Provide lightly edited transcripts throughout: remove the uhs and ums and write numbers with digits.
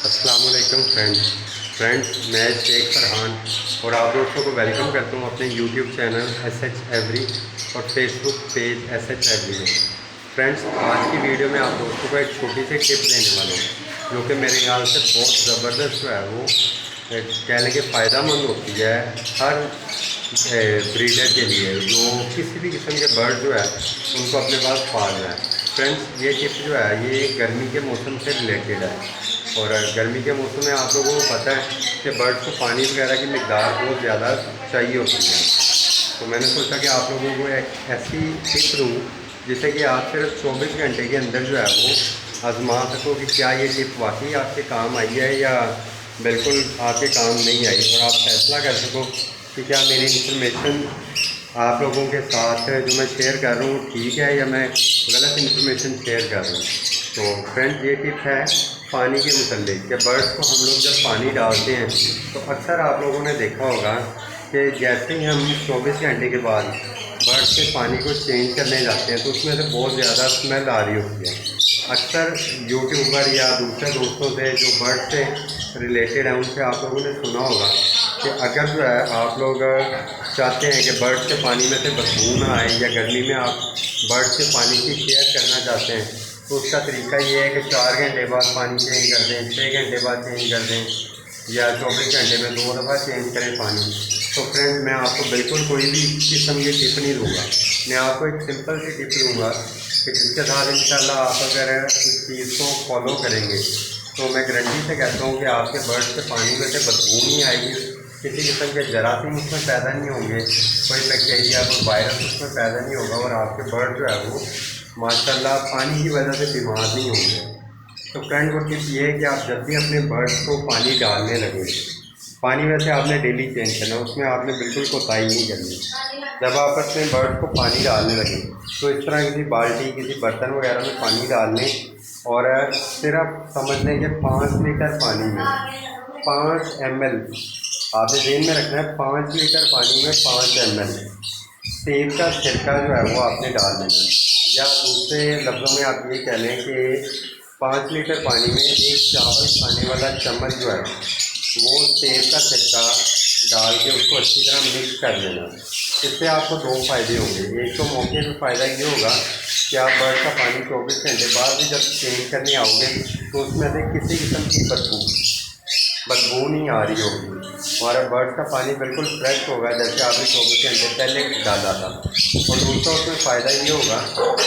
السلام علیکم فرینڈس، میں شیخ فرحان اور آپ دوستوں کو ویلکم کرتا ہوں اپنے یوٹیوب چینل SH ایوری اور فیس بک پیج SH ایوری میں۔ فرینڈس، آج کی ویڈیو میں آپ دوستوں کو ایک چھوٹی سی ٹپ دینے والا ہوں جو کہ میرے خیال سے بہت زبردست جو ہے وہ کہہ لیں کہ فائدہ مند ہوتی ہے ہر بریڈر کے لیے جو کسی بھی قسم کے برڈ جو ہے ان کو اپنے پاس پال رہا ہے۔ فرینڈس، یہ ٹپ جو ہے یہ گرمی کے موسم سے ریلیٹڈ ہے، اور گرمی کے موسم میں آپ لوگوں کو پتہ ہے کہ برڈ کو پانی وغیرہ کی مقدار بہت زیادہ چاہیے ہوتی ہے۔ تو میں نے سوچا کہ آپ لوگوں کو ایک ایسی ٹپ دوں جس سے کہ آپ صرف 24 گھنٹے کے اندر جو ہے وہ آزما سکو کہ کیا یہ ٹپ واقعی آپ کے کام آئی ہے یا بالکل آپ کے کام نہیں آئی، اور آپ فیصلہ کر سکو کہ کیا میری انفارمیشن آپ لوگوں کے ساتھ جو میں شیئر کر رہا ہوں ٹھیک ہے یا میں غلط انفارمیشن شیئر کر رہا ہوں۔ تو فرینڈ، یہ ٹپ ہے پانی کے متعلق کہ برڈس کو ہم لوگ جب پانی ڈالتے ہیں تو اکثر آپ لوگوں نے دیکھا ہوگا کہ جیسے ہی ہم 24 گھنٹے کے بعد برڈ سے پانی کو چینج کرنے جاتے ہیں تو اس میں سے بہت زیادہ اسمیل آ رہی ہوتی ہے۔ اکثر یوٹیوبر یا دوسرے دوستوں سے جو برڈ سے ریلیٹڈ ہیں ان سے آپ لوگوں نے سنا ہوگا کہ اگر جو ہے آپ لوگ چاہتے ہیں کہ برڈ سے پانی میں سے بدبو نہ آئے یا گرمی میں آپ برڈ سے پانی کی کیئر کرنا چاہتے ہیں تو اس کا طریقہ یہ ہے کہ 4 گھنٹے بعد پانی چینج کر دیں، 6 گھنٹے بعد چینج کر دیں، یا 24 گھنٹے میں 2 دفعہ چینج کریں پانی۔ تو فرینڈ، میں آپ کو بالکل کوئی بھی قسم کی ٹپ نہیں دوں گا، میں آپ کو ایک سمپل سی ٹپ دوں گا کہ جس کے ساتھ انشاءاللہ آپ اگر اس چیز کو فالو کریں گے تو میں گارنٹی سے کہتا ہوں کہ آپ کے برڈ سے پانی میں سے بدبو نہیں آئے گی، کسی قسم کے جراثیم اس میں پیدا نہیں ہوں گے، کوئی بیکٹیریا کوئی وائرس اس میں پیدا نہیں ہوگا، اور آپ کے برڈ جو ہے وہ ماشاءاللہ پانی کی وجہ سے بیمار نہیں ہوں گے۔ تو فرینڈ، وہ ٹپ یہ ہے کہ آپ جب بھی اپنے برڈس کو پانی ڈالنے لگیں، پانی ویسے آپ نے ڈیلی چینج کرنا، اس میں آپ نے بالکل کوتاہی نہیں کرنی۔ جب آپ اپنے برڈ کو پانی ڈالنے لگیں تو اس طرح کسی بالٹی کسی برتن وغیرہ میں پانی ڈال لیں، اور صرف سمجھ لیں کہ 5 لیٹر پانی میں 5 ml، آپ نے ذہن میں رکھنا ہے 5 لیٹر پانی میں 5 ml سیب کا سرکہ جو ہے وہ آپ نے ڈال دینا ہے، یا دوسرے لفظوں میں آپ یہ کہہ لیں کہ 5 لیٹر پانی میں ایک چاول کھانے والا چمچ جو ہے وہ سیب کا سرکہ ڈال کے اس کو اچھی طرح مکس کر لینا۔ اس سے آپ کو 2 فائدے ہوں گے۔ ایک تو موقع پہ فائدہ یہ ہوگا کہ آپ برڈ کا پانی 24 گھنٹے بعد بھی جب چینج کرنے آؤ گے تو اس میں سے کسی قسم کی بدبو نہیں آ رہی ہوگی، ہمارا برڈ کا پانی بالکل فریش ہوگا جیسے آپ نے 24 گھنٹے پہلے ڈالا تھا۔ اور دوسرا اس میں فائدہ یہ ہوگا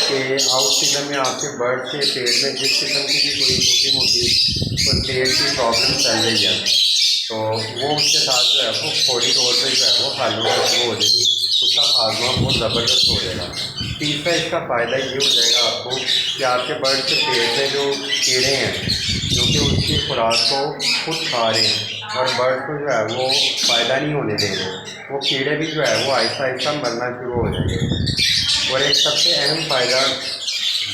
کہ آؤٹ سیزن میں آپ کے برڈ کے پیٹ میں جس قسم کی بھی کوئی چھوٹی موٹی کوئی پیٹ کی پرابلم چل رہی ہے تو وہ اس کے ساتھ جو ہے وہ فوری طور پہ جو ہے وہ حل ہونا شروع ہو جائے گی، اس کا ہاضمہ بہت زبردست ہو جائے گا۔ تیسرا اس کا فائدہ یہ ہو جائے گا آپ کو کہ آپ کے برڈ کے پیٹ میں جو کیڑے ہیں جو کہ اس کی خوراک کو خود کھا رہے ہیں اور برڈ کو جو ہے وہ فائدہ نہیں ہونے دے رہے، وہ کیڑے بھی جو ہے وہ آہستہ آہستہ مرنا شروع ہو جائیں گے۔ اور ایک سب سے اہم فائدہ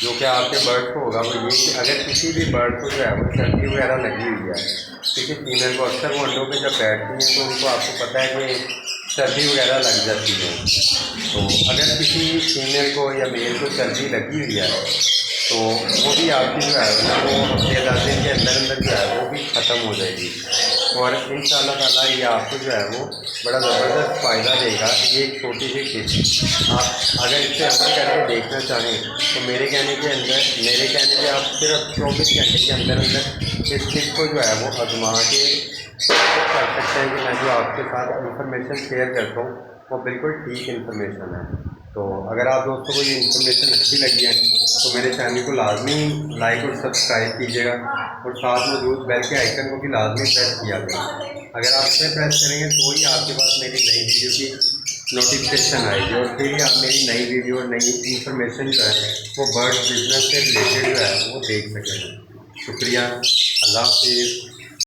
جو کہ آپ کے برڈ کو ہوگا وہ یہ کہ اگر کسی بھی برڈ کو جو ہے وہ سردی وغیرہ لگی ہوئی ہے، کسی فیمیل کو اکثر وہ انڈوں پہ جب بیٹھتی ہیں تو ان کو آپ کو پتہ ہے کہ سردی وغیرہ لگ جاتی ہے، تو اگر کسی فیمیل کو یا میل کو سردی لگی ہوئی ہے تو وہ بھی آپ کی جو ہے وہ ہفتے 10 دن کے اندر اندر جو ہے وہ بھی ختم ہو جائے گی، اور انشاءاللہ تعالیٰ یہ آپ کو جو ہے وہ بڑا زبردست فائدہ دے گا۔ یہ ایک چھوٹی سی ٹپ آپ اگر اس سے عمل کر کے دیکھنا چاہیں تو میرے کہنے پہ آپ صرف 24 گھنٹے کے اندر اندر اس ٹپ کو جو ہے وہ آزما کے کر سکتے ہیں کہ میں جو آپ کے ساتھ انفارمیشن شیئر کرتا ہوں وہ بالکل ٹھیک انفارمیشن ہے۔ تو اگر آپ دوستوں کو یہ انفارمیشن اچھی لگی ہے تو میرے چینل کو لازمی لائک اور سبسکرائب کیجیے گا، اور ساتھ موجود بیل کے آئیکن کو بھی لازمی پریس کیا گیا۔ اگر آپ اسے پریس کریں گے تو ہی آپ کے پاس میری نئی ویڈیو کی نوٹیفیکیشن آئے گی، اور پھر ہی آپ میری نئی ویڈیو اور نئی انفارمیشن جو ہے وہ برڈ بزنس سے ریلیٹڈ جو ہے وہ دیکھ سکیں گے۔ شکریہ، اللہ حافظ۔